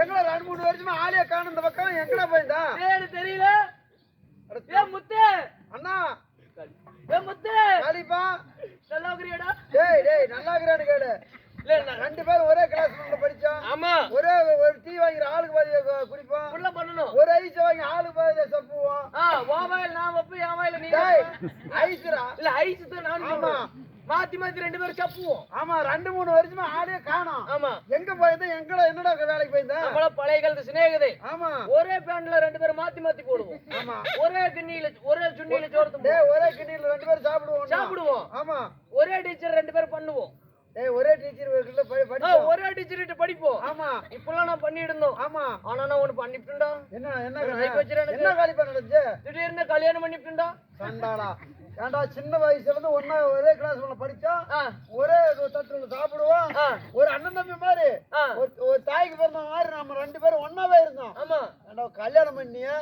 எங்கடா 2-3 வருஷமா ஆளே காணும் இந்த பக்கம் எங்கடா போயிருந்தா தெரியல. ஏ முத்து அண்ணா ஏ முத்து காளிப்பா நல்லா இருக்கிறியாடா? டேய் நல்லா இருக்கிறான்னு கேடு. இல்ல ரெண்டு பேரும் ஒரே கிளாஸ் படிச்சோம். ஆமா ஒரே ஒரு டீ வாங்கி ஆளுக்கு பாதி குடிப்போம். உள்ள பண்ணணும். ஒரு ஐஸ் வாங்கி ஆளுக்கு பாதி சப்புவோம். வா வாயில நான் வைப்பேன், என் வாயில நீ ஐஸ்ரா இல்ல ஐஸ் தான் நானும். ஆமா மாத்தி மாத்தி 2 பேரும் சப்புவோம். ஆமா 2-3 வருஷமா ஆளே காணோம். ஆமா எங்க போயிருந்தா என்னடா வேலைக்கு போயிருந்தா? நம்மள பழைய காலத்து சிநேகிதே. ஆமா ஒரே பேண்ட்ல 2 பேரும் மாத்தி மாத்தி போடுவோம். ஆமா ஒரே சுண்ணியில சோறு தும்புவோம். ஒரே கிண்ணில 2 பேரும் சாப்பிடுவோம். ஆமா ஒரே டீச்சர் 2 பேரும் பண்ணுவோம். ஒரே டீச்சர் படிப்போம். ஒரே டீச்சர் கிட்ட படிப்போம். ஆமா இப்பலாம் நான் பண்ணிட்டு இருந்தோம். ஆமா ஆனா நான் ஒன்னு பண்ணிட்டேன்டா. என்ன காலிப்பா நடந்துச்சு? திடீர்னு கல்யாணம் பண்ணிட்டேன்டா. சண்டாடா ஏண்டா சின்ன வயசுல இருந்து ஒன்னா ஒரே கிளாஸ் படிச்சோம். ஒரே தட்டுல சாப்பிடுவோம். ஒரு அண்ணன் தம்பி மாதிரி ஒரு தாய்க்கு பிறந்த மாதிரி நம்ம 2 பேரும் ஒன்னாவே இருந்தோம். ஆமா ஏண்டா கல்யாணம் பண்ணிய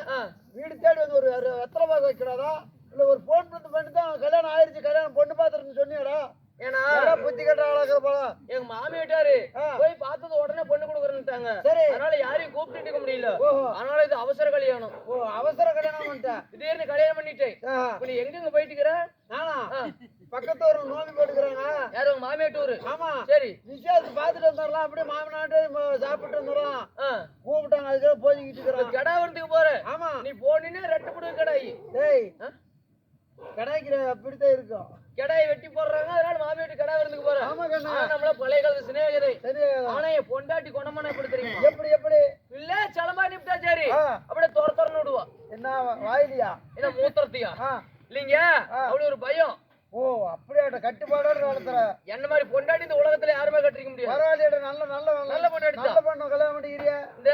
வீடு தேடி வந்து ஒரு வெத்தலை பாக்கு வைக்கிறாரா இல்ல ஒரு போன் பண்ணி தான் கல்யாணம் ஆயிடுச்சு கல்யாணம் பொண்ணு பாத்துருன்னு சொன்னியடா? ஏன்னா புத்தி கட்ட ஆளாக்குற போல எங்க மாமி வீட்டாரு போய் பார்த்தது உடனே பொண்ணு கொடுக்குறேன்ட்டாங்க. சரி அதனால யாரையும் கூப்பிட்டு இருக்க முடியல. அதனால இது அவசர கல்யாணம். அவசர கல்யாணம் பண்ணிட்டேன். திடீர்னு கல்யாணம் பண்ணிட்டேன். இப்ப நீ எங்க போயிட்டுக்கிற? நானா பக்கத்து ஒரு நோம்பி போட்டுக்கிறேங்க. யாரு உங்க மாமியா டூரு? ஆமா சரி விசேஷம் பாத்துட்டு வந்துடலாம் அப்படியே மாமனாட்டு சாப்பிட்டு வந்துடலாம் கூப்பிட்டாங்க. அதுக்காக போய்கிட்டு இருக்கிறேன். கடை வரதுக்கு போற. ஆமா நீ போனீங்கன்னா ரெட்டு புடுங்க கடாயி. டேய் கடாய்க்கிற அப்படித்தான் இருக்கும். கடாயை வெட்டி போடுறாங்க. அதனால மாமி வீட்டு கடை வரதுக்கு போற. ஆமா கண்ணா நம்மள பழைய காலத்து சிநேகிதே. ஆனா என் பொண்டாட்டி கொண்டமான எப்படி தெரியுமா? எப்படி இல்ல சலமா நிப்டா சரி அப்படியே துரத்துறன்னு விடுவா. என்ன வாயிலியா என்ன மூத்திரத்தியா? இல்லைங்க அவ்வளவு ஒரு பயம். அப்படியே கட்டுப்பாடோட வளர்த்துற என்ன மாதிரி பொண்டாட்டி இந்த உலகத்துல யாருமே கட்டிக்க முடியாது. பரவாயில்ல நல்ல பொண்டாட்டி நல்ல பொண்ணு கல்யாணம் பண்ணிக்கிறியா? இந்த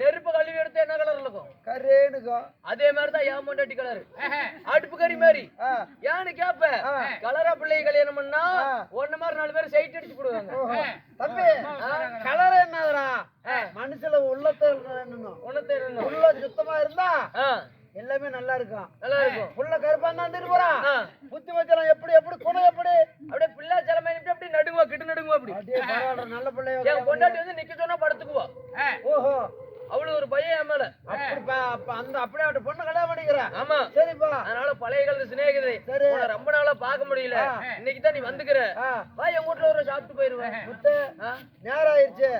நெருப்பு கழுவி எடுத்து என்ன கலர் இருக்கும்? கரேனுக்கும். அதே மாதிரிதான் என் பொண்டாட்டி கலர் அடுப்பு கறி மாதிரி. ஏன்னு கேப்ப கலரா பிள்ளைய கல்யாணம் பண்ணா ஒன்ன மாதிரி 4 பேர் சைட் அடிச்சு போடுவாங்க. தம்பி கலர் என்னதுடா மனுஷல உள்ளத்தை உள்ள சுத்தமா இருந்தா எல்லாமே நல்லா இருக்கும். புள்ள கருப்பா தான் போறான். புத்தி வச்சலாம் எப்படி குணம் எப்படி அப்படியே பிள்ளை சிலமை அப்படி நடுங்குவா கிட்ட நடுங்குவா. அப்படி நல்ல பிள்ளைய பொண்டாட்டி வந்து நிக்க சொன்னா படுத்துக்குவா. ஓஹோ அவ்வளவு ஒரு பையன் என் மேல. அப்படியே அவட்ட பொண்ணு கல்யாணம் பண்ணிக்கிறேன். ஆமா சரிப்பா. அதனால பழைய காலத்து சிநேகிதே ரொம்ப நாளா பாக்க முடியல. இன்னைக்குதான் நீ வந்துக்கிற. வா என் வீட்டுல ஒரு சாப்பிட்டு போயிருவேன். நேரம் ஆயிடுச்சு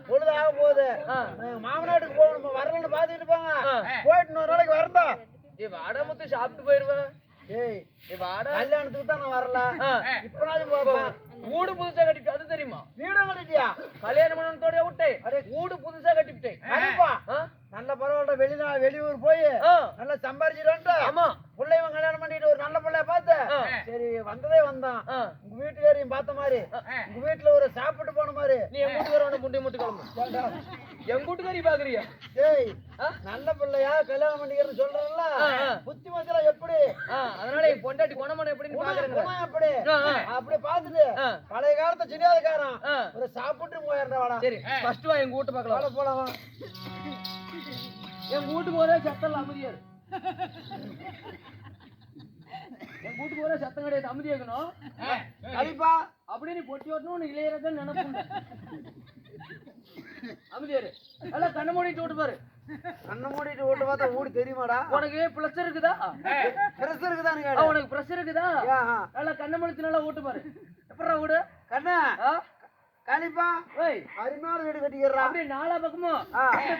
பொழுது ஆக போகுது. மாமனாட்டுக்கு போகணும் வரலன்னு பாத்துட்டு இருப்பாங்க. போயிட்டு 1 நாளைக்கு வரந்தா வாடமுத்து சாப்பிட்டு போயிருவேன். கல்யாணத்துக்கு தான் நான் வரல. இப்பனாலும் போவேன். வீடு புதுசா கட்டிட்டு அது தெரியுமா? வீடு கட்டிட்டியா? கல்யாணம் பண்ணத்தோட விட்டேன். வீடு புதுசா கட்டிவிட்டேன். நல்ல பரவாயில்ல வெளியூர் போய் நல்லா சம்பாரிச்சுட்டு ஆமா பிள்ளைவன் கல்யாணம் பண்ணிட்டு ஒரு நல்ல பிள்ளைய பார்த்து சரி வந்ததே வந்தான். உங்க வீட்டுக்காரையும் பார்த்த மாதிரி உங்க வீட்டுல ஒரு சாப்பிட்டு போன மாதிரி. நீ என் வீட்டுக்கார முட்டி முட்டு கிளம்பு. என் வீட்டுக்காரி பாக்குறியா? ஏய் நல்ல பிள்ளையா கல்யாணம் பண்ணிக்கிறது சொல்றேன்ல புத்தி மச்சலாம் எப்படி? அதனால என் பொண்டாட்டி குணமான எப்படின்னு பாக்குறேன். எப்படி அப்படி பாத்துட்டு பழைய காலத்தை சினியாதுக்காரன் ஒரு சாப்பிட்டு போயிடுறா. வாடா சரி ஃபர்ஸ்ட் வா எங்க வீட்டு பார்க்கலாம். போலாம் என் வீட்டுக்கு ஒரே சத்தம் அமைதியாரு. என் வீட்டுக்கு ஒரே சத்தம் கிடையாது அமைதியாக்கணும். கண்டிப்பா அப்படியே நீ பொட்டி ஓட்டணும் இளையராஜா நினைப்பு. அமைதியாரு நல்லா கண்ண மூடிட்டு ஓட்டு பாரு. கண்ண மூடிட்டு ஓட்டு பார்த்தா ஊடு தெரியுமாடா? உனக்கு பிரஷர் இருக்குதா? பிரஷர் இருக்குதா? உனக்கு பிரஷர் இருக்குதா? நல்லா கண்ண முடிச்சு நல்லா ஓட்டு பாரு. எப்படா ஓடு கண்ணா கண்டிப்பா அருமையான வீடு கட்டிக்கிறா. அப்படியே 4 பக்கமும்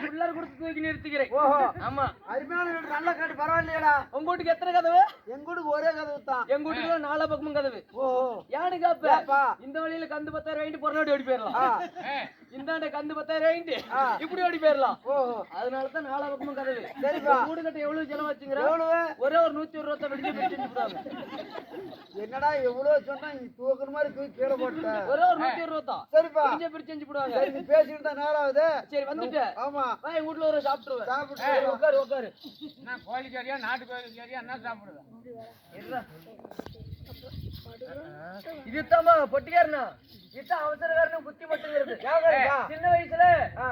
பிள்ளையார் கொடுத்து தூக்கி நிறுத்திக்கிறேன். ஓஹோ ஆமா அருமையான வீடு நல்லா கட்டி பரவாயில்லையடா. உங்க வீட்டுக்கு எத்தனை கதவு? எங்க வீட்டுக்கு ஒரே கதவு தான். எங்க வீட்டுக்கு 4 பக்கமும் கதவு. ஓஹோ யானு காப்ப இந்த வழியில கந்து 10,000 வாங்கிட்டு பொறநாடி ஓடி போயிடலாம். இந்தாண்ட கந்து 10,000 வாங்கிட்டு இப்படி ஓடி போயிடலாம். ஓஹோ அதனாலதான் 4 பக்கமும் கதவு. சரிப்பா வீடு கட்ட எவ்வளவு செலவு வச்சுங்கிற? ஒரே ஒரு 120 வெடிச்சு பிடிச்சிட்டு. என்னடா எவ்வளவு சொன்னா நீ தூக்குற மாதிரி தூக்கி கீழே போட்ட. ஒரே ஒரு 120 தான். சரிப்பா கொஞ்சம் பிரிச்சு செஞ்சு போடுவாங்க. சரி நீ பேசிட்டு தான் நேரம் ஆகுது. சரி வந்துட்ட. ஆமா வா எங்க வீட்ல ஒரு சாப்பிட்டுருவேன். சாப்பிட்டு உட்காரு. நான் கோழி கறியா நாட்டு கோழி கறியா என்ன சாப்பிடுவேன்? இதுதாமா பொட்டிக்காரனா இதுதான் அவசரக்காரனும் புத்தி மட்டுங்கிறது. சின்ன வயசுல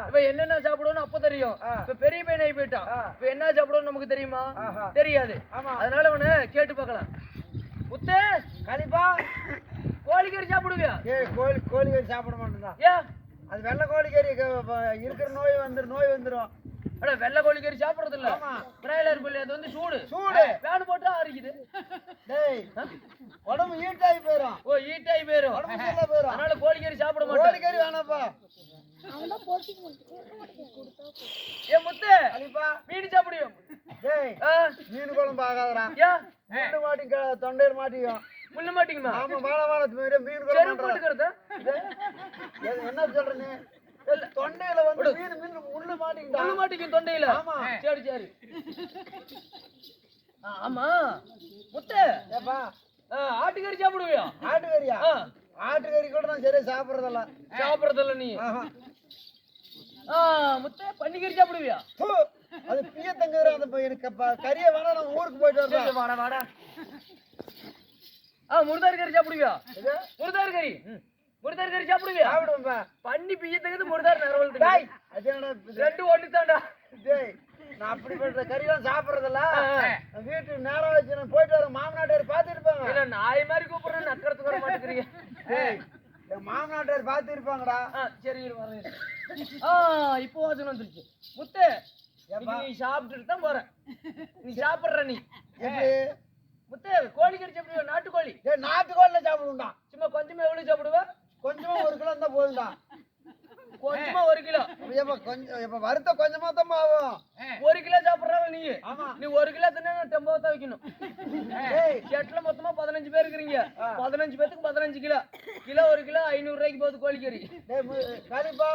இப்ப என்னென்ன சாப்பிடுவோம்னு அப்ப தெரியும். இப்ப பெரிய பையன் ஆகி போயிட்டான். இப்ப என்ன சாப்பிடுவோம் நமக்கு தெரியுமா? தெரியாது. அதனால அவனை கேட்டு பார்க்கலாம். முத்து கண்டிப்பா கோழிக்கறி சாப்பிடுவியா? கோழிக்கறி சாப்பிட மாட்டேன். ஏன் அது வெள்ளை கோழிக்கறி இருக்கிற நோய் வந்துரும். அட வெள்ளை கோழிக்கறி சாப்பிடுறது இல்ல. ஆமா. பிராய்லர் கோழி அது வந்து சூடு. ஃபேன் போட்டா ஆறிக்குது. டேய் உடம்பு ஹீட்டாகி போயிடும். ஓ ஹீட்டாகி போயிடும். உடம்பு சரியில்லை போயிடும். அதனால கோழிக்கறி சாப்பிட மாட்டேன். கோழிக்கறி வேணாப்பா. ஏ முத்து அலிப்பா மீன் சாப்பிடுவோம். டேய் மீன் குழம்பு ஆகாதடா. ஏன் முள்ளு மாட்டிங்க தொண்டையில் மாட்டிக்கும். முள்ள மாட்டீங்கம்மா? ஆமா வாழ மீன் குழம்பு செருப்பு போட்டுக்கிறதா? என்ன சொல்ற நீ? தொண்டையில வந்து மீன் முள்ளு மாட்டிக்கிட்டா. முள்ள மாட்டிக்கும் தொண்டையில. ஆமா. சரி சரி. ஆமா முத்து ஏப்பா ஆட்டுக்கறி சாப்பிடுவியா? ஆட்டுக்கறியா? ஆட்டுக்கறி கூட நான் சரியா சாப்பிடுறதில்ல. சாப்பிடுறதில்ல நீ? முத்து பன்னிக்கறி சாப்பிடுவியா? அது பிய தங்குற அந்த எனக்கு கறியை வேணா நான் ஊருக்கு போயிட்டு வரேன். வாடா வாடா. முருதாரி கறி சாப்பிடுவியா? முருதாரி கறி முருதாரி கறி சாப்பிடுவியா? சாப்பிடுவேன்பா. பன்னி பிய தங்குது முருதாரி நரவல். டேய் அது என்னடா ரெண்டு ஒண்ணுதான்டா. டேய் நான் அப்படிப்பட்ட கறியெல்லாம் சாப்பிடுறதில்ல. வீட்டுக்கு நேரம் வச்சு நான் போயிட்டு வரேன். மாமனாட்டார் பார்த்துட்டு இருப்பாங்க. இல்ல நாய் மாதிரி கூப்பிடுறேன் நக்கறதுக்கு வர மாட்டேங்கிறீங்க. டேய் என் மாமனாட்டார் பார்த்து இருப்பாங்கடா. சரி வரேன். இப்போ வாசனை வந்துருச்சு. முத்து நீ சாப்பிட்டுட்டு தான் போற. நீ சாப்பிடுற நீ எப்படி? முத்து கோழிக்கறி சாப்பிடுவ? நாட்டுக்கோழி? டேய் நாட்டுக்கோழில சாப்பிடுவேன்டா. சும்மா கொஞ்சமா எவ்வளவு சாப்பிடுவ? கொஞ்சமா 1 கிலோ இருந்தா போதும்டா. கொஞ்சமா 1 கிலோ. இப்ப வறுத்த கொஞ்சமா தான் ஆகும். 1 கிலோ சாப்பிடுறாங்க நீ. ஆமா. நீ 1 கிலோ தின்னா டெம்போ தான் வைக்கணும். டேய் செட்ல மொத்தமா 15 பேர் இருக்கீங்க. 15 பேத்துக்கு 15 கிலோ. கிலோ 1 கிலோ 500 ரூபாய்க்கு போகுது கோழிக்கறி. டேய் கண்டிப்பா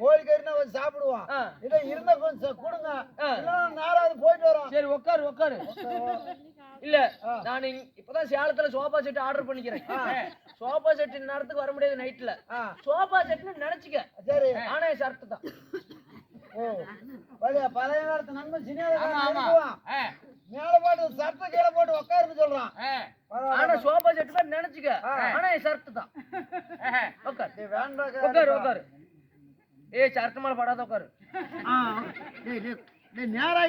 கோழிக்கறினா வந்து சாப்பிடுவான். இத இருந்தா கொஞ்சம் கொடுங்க. இல்ல நேராவது போயிட்டு வரோம். சரி உட்காரு உட்காரு. இல்ல நான் இப்பதான் சேலத்துல சோபா செட் ஆர்டர் பண்ணிக்கிறேன். சோபா செட் நேரத்துக்கு வர முடியாது நைட்ல. சோபா செட்னு நினைச்சுக்க. சரி ஆனா ஷர்ட் தான். ஓ பழைய காலத்து நண்பன் சினிமா மேல போட்டு சட்டை கீழே போட்டு உட்காருன்னு சொல்றான். ஆனா சோபா செட் தான் நினைச்சுக்க. ஆனா ஷர்ட் தான். உட்காரு வேண்டாம் உட்காரு உட்காரு. ஏய் ஷர்ட் மேல படாத உட்காரு. நேரா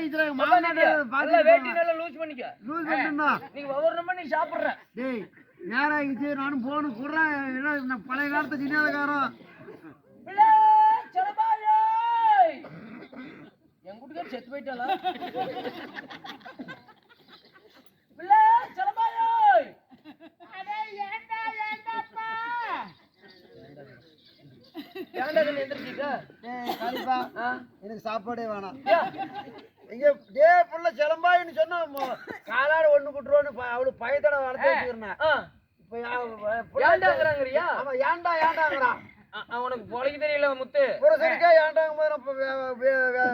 வேட்டி நல்லா லூஸ் பண்ணிக்க. நீங்க ஒவ்வொரு நம்ம நீ சாப்பிடுற. டேய் நேரா ஆயிடுச்சு. நானும் போன குடுறேன். பழைய காலத்து சினிமாக்காரன் என் கூட்டுக்கார செத்து போயிட்டாளா? எனக்கு சாப்பாடே வேணாம். இங்க டே புள்ள சிலம்பாயின்னு சொன்னா காலாடு ஒண்ணு குட்டுருவோன்னு அவளு பயத்தோட வளர்த்து வச்சுக்கிறேன். இப்ப ஏண்டாங்கறாங்கறியா? ஆமா ஏண்டாங்கறான். உனக்கு பொழைக்க தெரியல முத்து. புருஷனுக்கே ஏண்டாங்க போய்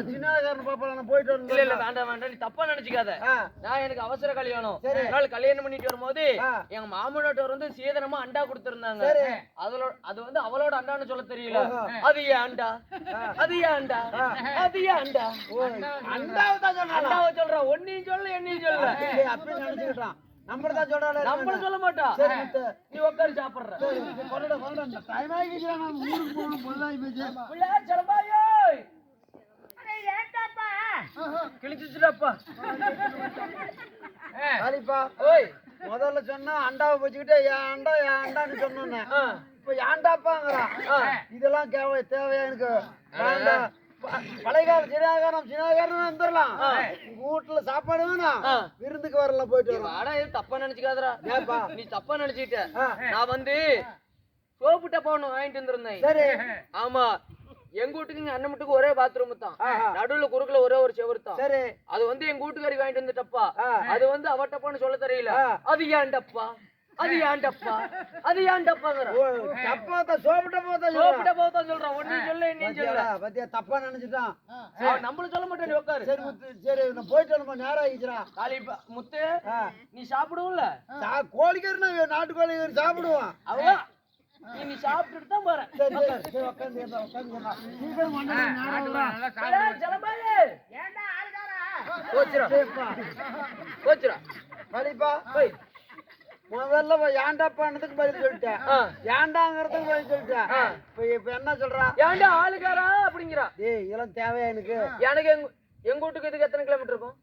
சின்னகாரன் பாப்பா போயிட்டு வரணும். இல்ல இல்ல வேண்டாம் வேண்டாம் நீ தப்பா நினைச்சுக்காத. நான் எனக்கு அவசர கல்யாணம். அதனால கல்யாணம் பண்ணிட்டு வரும்போது எங்க மாமனாட்டவர் வந்து சீதனமா அண்டா கொடுத்திருந்தாங்க. அது வந்து அவளோட அண்டான்னு சொல்ல தெரியல. அது ஏன் அண்டா? அது ஏன் அண்டா? அது ஏன் அண்டா? அண்டாவை தான் சொன்னா. அண்டாவை சொல்றான். ஒன்னையும் சொல்ல என்னையும் சொல்ல. அப்படி நினைச்சுக்கிட்டான். நம்பர் தான் சொல்றானே. நம்பர் சொல்ல மாட்டா. சரி முத்து நீ உட்கார்ந்து சாப்பிடுற. கொண்டட டைம் ஆகிடுச்சு. நான் ஊருக்கு போகணும். பொல்லாய் போச்சு. புள்ள சலபாயோய். அட ஏண்டாப்பா? கிழிச்சிச்சுடாப்பா. காலிப்பா ஓய் முதல்ல சொன்னா அண்டாவை வச்சுக்கிட்டே ஏன் அண்டான்னு சொன்னேன். இப்ப ஏண்டாப்பாங்கிறான். இதெல்லாம் தேவையா எனக்கு? பழைய கால சினாகாரம் வந்துடலாம். வீட்டுல சாப்பாடு வேணும். விருந்துக்கு வரல போயிட்டு வரோம். தப்பா நினைச்சுக்காதரா. நீ தப்பா நினைச்சுக்கிட்ட. நான் வந்து சோப்பு டப்பா ஒண்ணு வாங்கிட்டு வந்திருந்தேன். சரி ஆமா எங்க வீட்டுக்கு எங்க அண்ணன் வீட்டுக்கு ஒரே பாத்ரூம் தான். நடுவுல குறுக்குல ஒரே ஒரு செவரு தான். சரி அது வந்து எங்க வீட்டுக்காரி வாங்கிட்டு வந்து டப்பா. அது வந்து அவ டப்பான்னு சொல்ல தெரியல. அது ஏன் டப்பா? அது ஏன் டப்பா? அது ஏன் டப்பாங்கற? டப்பா தான் சோப்பு டப்பா தான் சொல்றான். ஒண்ணு சொல்ல நீ சொல்ல. பத்தியா தப்பா நினைச்சிட்டான். அவன் நம்மள சொல்ல மாட்டான். நீ உட்காரு. சரி முத்து சரி நான் போயிட்டு வரமா நேரா ஆயிடுச்சுடா. காலி முத்து நீ சாப்பிடுவல? கோழிக்கறி நாட்டுக்கோழி சாப்பிடுவான். அவ நீ சாப்பிட்டுட்டு தான் போற. சரி சரி உட்கார்ந்து உட்கார்ந்து சீக்கிரம் வந்தா நல்லா சாப்பிடு. ஜலபாயே ஏண்டா ஆளுகாரா? போச்சுடா. போச்சுடா. காலிப்பா போய் முதல்ல ஏண்டாப்பானதுக்கு பதில் சொல்லிட்டேன். ஏண்டாங்கிறதுக்கு பதில் சொல்லிட்டேன். இப்ப என்ன சொல்றா? ஏண்டா ஆளுகாரா அப்படிங்கிறா. டேய் இதெல்லாம் தேவையா எனக்கு? எனக்கு எங்க வீட்டுக்கு இதுக்கு எத்தனை கிலோமீட்டர் இருக்கும்?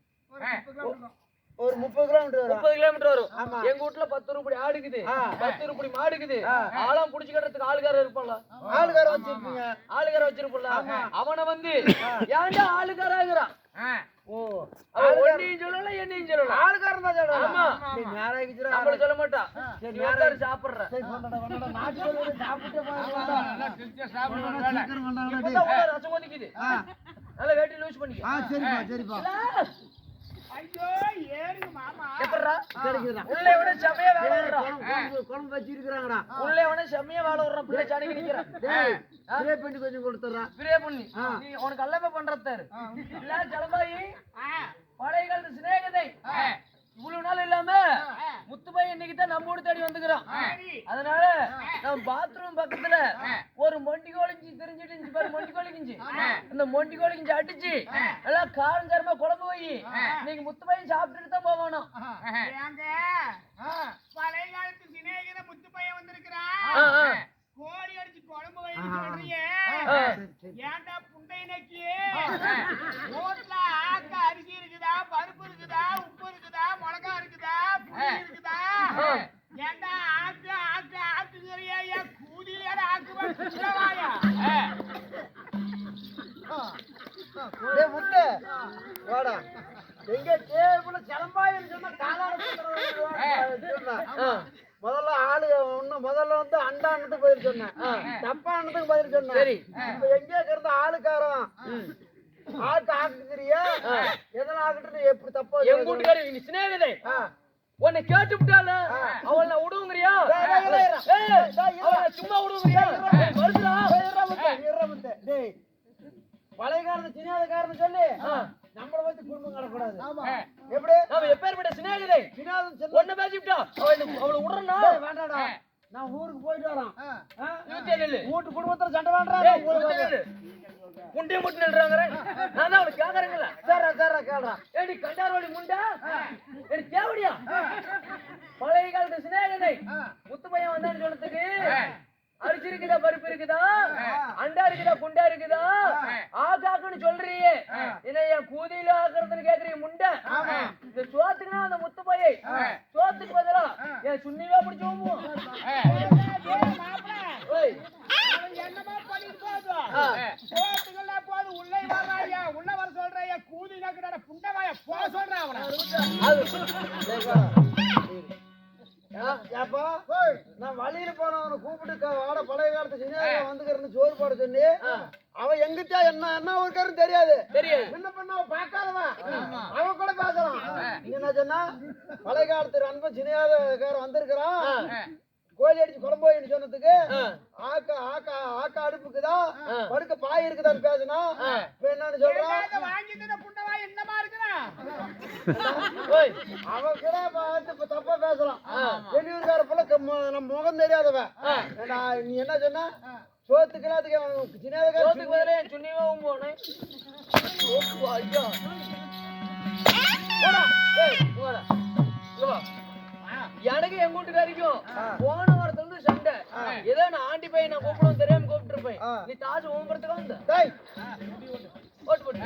ஒரு 30 கிலோமீட்டர் வரும். 30 கிலோமீட்டர் வரும். ஆமா. எங்க வீட்டுல 10 ரூபாய் ஆடுக்குது, 10 ரூபாய் மாடுக்குது. ஆளாம் புடிச்சு கட்டுறதுக்கு ஆளுக்காரர் இருப்பான்ல, ஆளுக்கார வச்சிருப்பீங்க. ஆளுக்கார வச்சிருப்பல. அவனை வந்து ஏன்டா ஆளுக்காராகிறான்? ஓ அவன் ஒன்னையும் சொல்லல என்னையும் சொல்லல. ஆளுக்காரன் தான் சொல்றான். ஆமா. நீ நேரா கிச்சுடா. நம்மள சொல்ல மாட்டான். சரி, நீ உட்காரு சாப்பிடுற. சரி கொண்டடா நாட்டு கோழி சாப்பிட்டே போறடா. சீக்கிரம் கொண்டடா. இப்பதான் உள்ள ரசம் கொதிக்குது. நல்லா வேட்டி லூஸ் பண்ணிக்க. சரிப்பா. ஐயோ ஏறுங்க மாமா. எப்பறா? சரிக்குடா. உள்ளே விட செமையா வேலை விடுறா. குழம்பு வச்சு இருக்கறாங்கடா. உள்ளே விட செமையா வேலை விடுறான். பிள்ளை சாணிக்கு நிக்கிறான். டேய் பிரே பண்ணி கொஞ்சம் கொடுத்துறா. பிரே பண்ணி நீ உனக்கு எல்லாமே பண்றதாரு. இல்ல ஜலபாயி பழைய காலத்து சிநேகிதை இவ்வளவு நாள் இல்லாம முத்துபாய் இன்னைக்கு தான் நம்ம ஊர் தேடி வந்துக்கிறோம். அதனால நம்ம பாத்ரூம் பக்கத்துல ஒரு மொண்டி கோழிஞ்சி தெரிஞ்சிட்டு பாரு, மொண்டி கோழிஞ்சி. அந்த மொண்டி கோழிஞ்சி அடிச்சு நல்லா காரம் காரமா குழம்பு போய் இன்னைக்கு முத்துபாயும் சாப்பிட்டுட்டு தான் போவானோ. ஏங்க பழைய காலத்து சிநேகித முத்து பையன் வந்திருக்கிறான். கோழி அடிச்சு குழம்பு வைன்னு சொல்றீங்க. ஏன்டா புண்டை நக்கி ரோட்ல ஆக்க அரிசி இருக்குதா, பருப்பு இருக்குதா, உப்பு இருக்குதா, மிளகா இருக்குதா, புளி இருக்குதா? ஏன்டா ஆக்கு ஆக்கு ஆக்குங்கிறியா? ஏன் கூதியில ஆக்குவா குற்றவாயா? டேய் முத்து வாடா. எங்க டேபிள்ல சலம்பாயின்னு சொன்னா காலார சொல்றா. முதல்ல ஆளு முதல்ல வந்து அண்டானது பதில் சொன்னேன், தப்பானதுக்கு பதில் சொன்னேன். சரி. இப்ப எங்க இருக்கிறது ஆளுக்காரம் ஆக்கு ஆக்குறியா? எதனா ஆக்கிட்டு எப்படி தப்பா எங்க வீட்டுக்காரி நீ சிநேகிதை உன்னை கேட்டு விட்டால அவளை நான் விடுங்கிறியா? சும்மா விடுங்கிறியா? வருதுடா. டேய் பழைய காரணம் சின்னாத காரணம் சொல்லி நம்மள வச்சு குடும்பம் கடக்கூடாது. எப்படி நாம எப்பேற்பட்ட சிநேகிதை சின்னாதன் ஒன்ன பேசிவிட்டா அவளை விடுறனா? வேண்டாடா, நான் ஊருக்கு போயிட்டு வரோம். வீட்டு குடும்பத்துல சண்டை வேண்டாம். முண்டைய மட்டும் நில்றாங்க. நான் தான் அவனுக்கு கேக்குறேங்கல்ல. சரா கேள்றா. ஏடி கண்டாரோடி முண்டா எனக்கு தேவடியா? பழைய காலத்து சிநேகிதை முத்து பையன் வந்தான்னு சொன்னதுக்கு அரிசி இருக்குதா, பருப்பு இருக்குதா, அண்டா இருக்குதா, குண்டா இருக்குதா, ஆகாக்குன்னு சொல்றியே. என்ன என் கூதியில ஆக்குறதுன்னு கேக்குறீங்க முண்டை? இந்த சோத்துக்குன்னா அந்த முத்து பையை சோத்துக்கு பதிலா என் சுண்ணிவா பிடிச்சு ஓம்புவோம். என்னமா பண்ணிட்டு போதும் போது உள்ளே வர்றாயா, உள்ள வர சொல்றாயா, கூதி நக்குற புண்டவாயா போக சொல்றா அவனை. ஏப்பா நான் வழியில போனவனை கூப்பிட்டு வாட பழைய காலத்து சின்ன வந்துக்கிறேன்னு சோறு போட சொல்லி அவன் எங்கிட்ட என்ன இருக்காருன்னு தெரியாது. என்ன பண்ண அவன் பார்க்காதவன் அவன் கூட பேசலாம். நீங்க என்ன சொன்னா பழைய காலத்து நண்பன் சின்ன வந்திருக்கிறான், கோழி அடிச்சு குழம்போயின்னு சொன்னதுக்கு ஆக்கா ஆக்கா ஆக்கா அடுப்புக்குதா, படுக்க பாய் இருக்குதான்னு பேசினா இப்ப என்னன்னு சொல்றான், வாங்கிட்டு புண்டவாய் என்னமா இருக்கிறான் அவன் கூட இப்ப தப்பா பேசலாம். வெளியூர்கார போல நம்ம முகம் தெரியாதவன். நீ என்ன சொன்ன சோத்துக்குலாம் அதுக்கு சின்ன சுண்ணிவாவும் போனேன். எனக்கு என் வீட்டுக்காரிக்கும் போன வாரத்துல இருந்து சண்டை. ஏதோ நான் ஆண்டி பையன் நான் கூப்பிடுவோம் தெரியாம கூப்பிட்டு இருப்பேன். நீ தாசு ஓம்புறதுக்கு வந்த போட்டு